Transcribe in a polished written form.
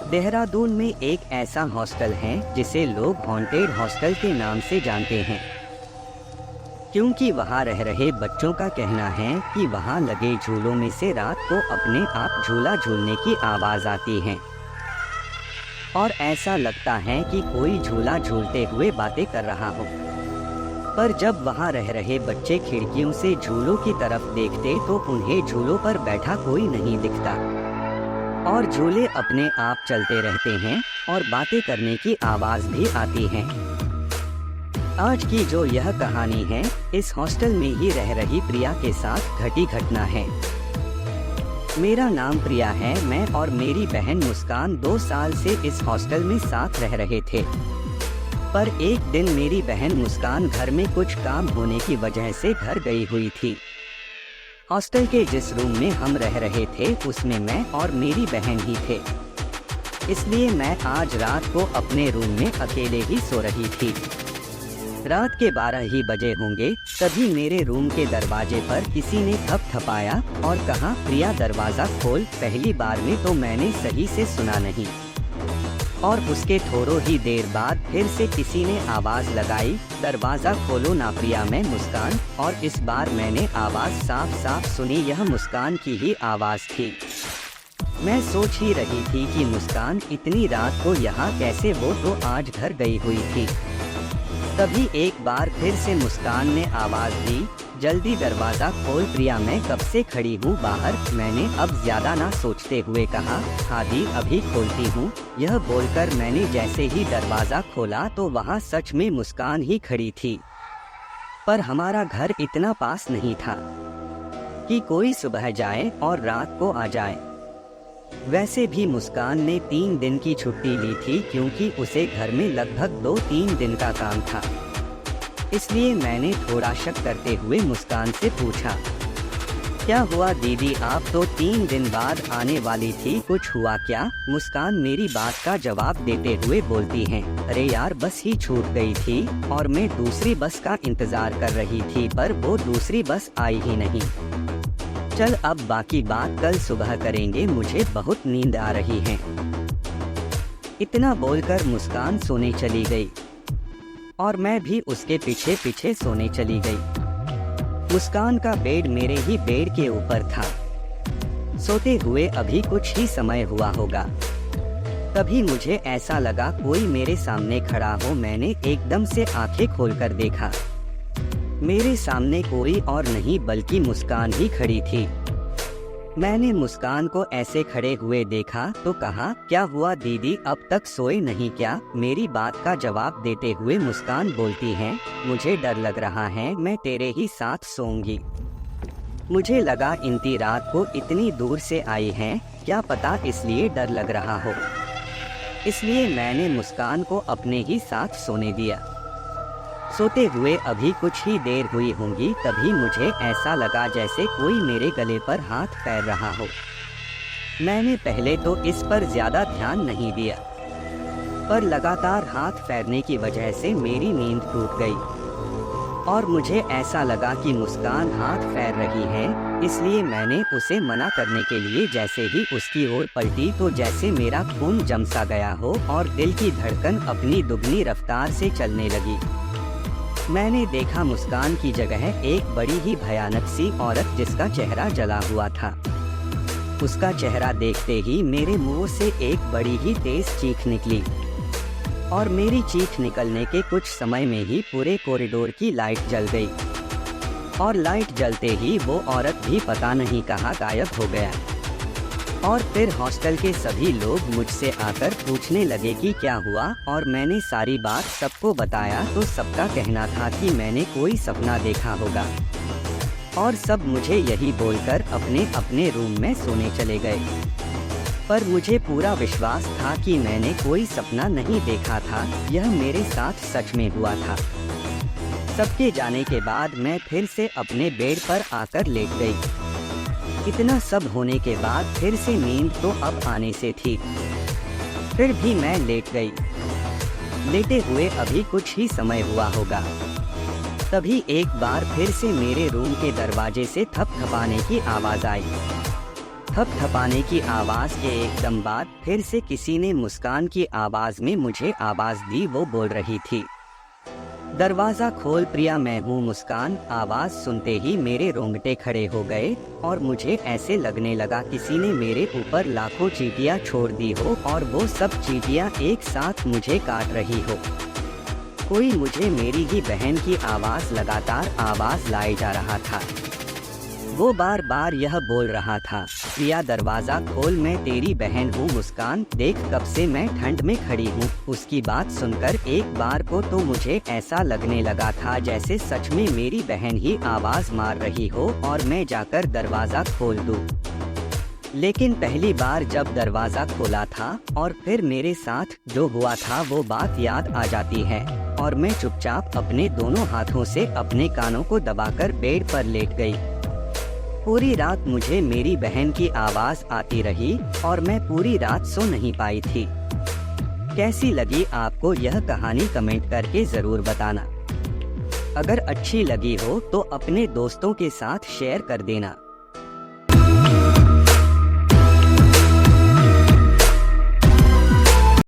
देहरादून में एक ऐसा हॉस्टल है जिसे लोग हॉन्टेड हॉस्टल के नाम से जानते हैं, क्योंकि वहां रह रहे बच्चों का कहना है कि वहां लगे झूलों में से रात को अपने आप झूला झूलने की आवाज आती है और ऐसा लगता है कि कोई झूला झूलते हुए बातें कर रहा हो। पर जब वहां रह रहे बच्चे खिड़कियों से झूलों की तरफ देखते तो उन्हें झूलों पर बैठा कोई नहीं दिखता और झूले अपने आप चलते रहते हैं और बातें करने की आवाज भी आती है। आज की जो यह कहानी है, इस हॉस्टल में ही रह रही प्रिया के साथ घटी घटना है। मेरा नाम प्रिया है। मैं और मेरी बहन मुस्कान 2 साल से इस हॉस्टल में साथ रह रहे थे। पर एक दिन मेरी बहन मुस्कान घर में कुछ काम होने की वजह से घर गई हुई थी। हॉस्टल के जिस रूम में हम रह रहे थे उसमें मैं और मेरी बहन ही थे, इसलिए मैं आज रात को अपने रूम में अकेले ही सो रही थी। रात के 12 ही बजे होंगे, तभी मेरे रूम के दरवाजे पर किसी ने थपथपाया और कहा, प्रिया दरवाजा खोल। पहली बार में तो मैंने सही से सुना नहीं और उसके थोड़ो ही देर बाद फिर से किसी ने आवाज लगाई, दरवाजा खोलो ना प्रिया। मैं मुस्कान, और इस बार मैंने आवाज साफ साफ सुनी। यह मुस्कान की ही आवाज थी। मैं सोच ही रही थी कि मुस्कान इतनी रात को यहाँ कैसे, वो तो आज घर गई हुई थी। तभी एक बार फिर से मुस्कान ने आवाज दी, जल्दी दरवाजा खोल प्रिया, मैं कब से खड़ी हूँ बाहर। मैंने अब ज्यादा ना सोचते हुए कहा, हाँ दी अभी खोलती हूँ। यह बोलकर मैंने जैसे ही दरवाजा खोला तो वहाँ सच में मुस्कान ही खड़ी थी। पर हमारा घर इतना पास नहीं था कि कोई सुबह जाए और रात को आ जाए। वैसे भी मुस्कान ने 3 दिन की छुट्टी ली थी, क्योंकि उसे घर में लगभग 2-3 दिन का काम था। इसलिए मैंने थोड़ा शक करते हुए मुस्कान से पूछा, क्या हुआ दीदी, आप तो 3 दिन बाद आने वाली थी, कुछ हुआ क्या? मुस्कान मेरी बात का जवाब देते हुए बोलती है, अरे यार बस ही छूट गई थी और मैं दूसरी बस का इंतजार कर रही थी, पर वो दूसरी बस आई ही नहीं। चल अब बाकी बात कल सुबह करेंगे, मुझे बहुत नींद आ रही है। इतना बोलकर मुस्कान सोने चली गई और मैं भी उसके पीछे पीछे सोने चली गई। मुस्कान का बेड मेरे ही बेड के ऊपर था। सोते हुए अभी कुछ ही समय हुआ होगा, तभी मुझे ऐसा लगा कोई मेरे सामने खड़ा हो। मैंने एकदम से आंखें खोलकर देखा, मेरे सामने कोई और नहीं बल्कि मुस्कान ही खड़ी थी। मैंने मुस्कान को ऐसे खड़े हुए देखा तो कहा, क्या हुआ दीदी, अब तक सोए नहीं क्या? मेरी बात का जवाब देते हुए मुस्कान बोलती है, मुझे डर लग रहा है, मैं तेरे ही साथ सोऊंगी। मुझे लगा इतनी रात को इतनी दूर से आई है, क्या पता इसलिए डर लग रहा हो। इसलिए मैंने मुस्कान को अपने ही साथ सोने दिया। सोते हुए अभी कुछ ही देर हुई होंगी, तभी मुझे ऐसा लगा जैसे कोई मेरे गले पर हाथ फेर रहा हो। मैंने पहले तो इस पर ज्यादा ध्यान नहीं दिया, पर लगातार हाथ फेरने की वजह से मेरी नींद टूट गई और मुझे ऐसा लगा कि मुस्कान हाथ फेर रही है। इसलिए मैंने उसे मना करने के लिए जैसे ही उसकी ओर पलटी तो जैसे मेरा खून जम सा गया हो और दिल की धड़कन अपनी दुगनी रफ्तार से चलने लगी। मैंने देखा मुस्कान की जगह एक बड़ी ही भयानक सी औरत, जिसका चेहरा जला हुआ था। उसका चेहरा देखते ही मेरे मुंह से एक बड़ी ही तेज चीख निकली और मेरी चीख निकलने के कुछ समय में ही पूरे कॉरिडोर की लाइट जल गई और लाइट जलते ही वो औरत भी पता नहीं कहाँ गायब हो गया। और फिर हॉस्टल के सभी लोग मुझसे आकर पूछने लगे कि क्या हुआ, और मैंने सारी बात सबको बताया तो सबका कहना था कि मैंने कोई सपना देखा होगा और सब मुझे यही बोलकर अपने अपने रूम में सोने चले गए। पर मुझे पूरा विश्वास था कि मैंने कोई सपना नहीं देखा था, यह मेरे साथ सच में हुआ था। सबके जाने के बाद मैं फिर से अपने बेड पर आकर लेट गई। इतना सब होने के बाद फिर से नींद तो अब आने से थी, फिर भी मैं लेट गई। लेटे हुए अभी कुछ ही समय हुआ होगा, तभी एक बार फिर से मेरे रूम के दरवाजे से थपथपाने की आवाज आई। थपथपाने की आवाज के एकदम बाद फिर से किसी ने मुस्कान की आवाज में मुझे आवाज दी। वो बोल रही थी, दरवाजा खोल प्रिया, मैं हूँ मुस्कान। आवाज सुनते ही मेरे रोंगटे खड़े हो गए और मुझे ऐसे लगने लगा किसी ने मेरे ऊपर लाखों चींटियां छोड़ दी हो और वो सब चींटियां एक साथ मुझे काट रही हो। कोई मुझे मेरी ही बहन की आवाज लगातार आवाज लाए जा रहा था। वो बार बार यह बोल रहा था, प्रिया दरवाजा खोल, मैं तेरी बहन हूँ मुस्कान, देख कब से मैं ठंड में खड़ी हूँ। उसकी बात सुनकर एक बार को तो मुझे ऐसा लगने लगा था जैसे सच में मेरी बहन ही आवाज मार रही हो और मैं जाकर दरवाजा खोल दूँ। लेकिन पहली बार जब दरवाजा खोला था और फिर मेरे साथ जो हुआ था वो बात याद आ जाती है और मैं चुपचाप अपने दोनों हाथों से अपने कानों को दबाकर बेड पर लेट गई। पूरी रात मुझे मेरी बहन की आवाज आती रही और मैं पूरी रात सो नहीं पाई थी। कैसी लगी आपको यह कहानी कमेंट करके जरूर बताना। अगर अच्छी लगी हो तो अपने दोस्तों के साथ शेयर कर देना।